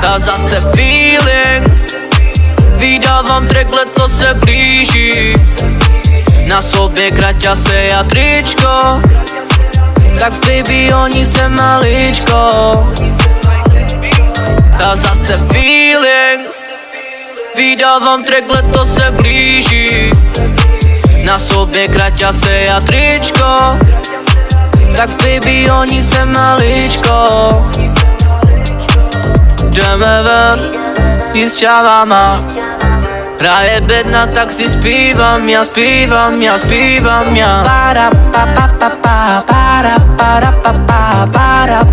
A zase feelings, vydávám track, leto se blíží. Na sobě kraťasy a tričko, tak baby oni se maličko. A zase feelings, vydávám track, leto se blíží. Na sobě kraťasy a tričko, tak baby oni se maličko. Jdeme ven, jíst s čávama. Hraje bedna, tak si zpívam já. Para pa pa pa pa, para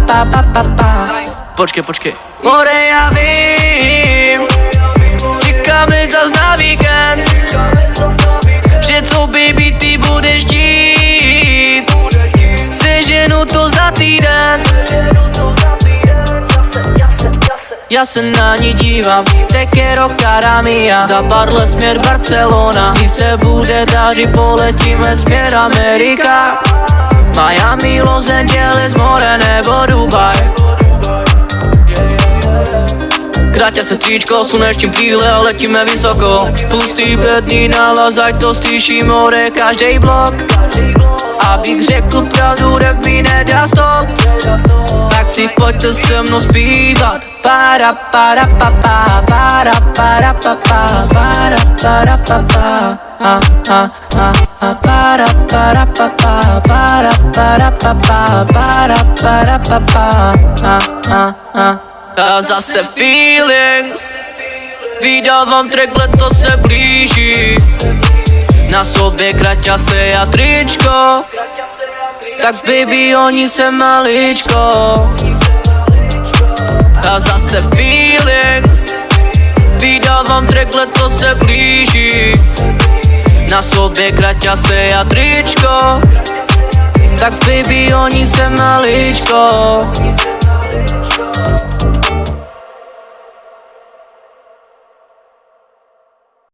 pa pa pa pa. Počkej. More, já vím, čekáme zas na víkend, že co baby ty budeš dít, seženu to za týden. Já se na ní dívám, Tekero Karamia. Za pár let směr Barcelona, když se bude dařit, poletíme směr Amerika. Miami, Los Angeles, more nebo Dubaj. Kráťa se tričko, slunečním brýle a letíme vysoko. Pustý bedný nálaz, ať to slyší more každej blok. Abych řekl pravdu, rap mi nedá stop, tak si pojďte se mnou zpívat. Para para pa pa, para para pa pa, para para pa pa. Para para pa pa, para para pa pa, para para pa pa. A zase feelings, vydávám track, leto se blíží. Na sobě kraťasy a tričko, tak baby oni se maličko. A zase feelings, vydávám track, leto se blíží. Na sobě kraťasy a tričko, tak baby oni se maličko.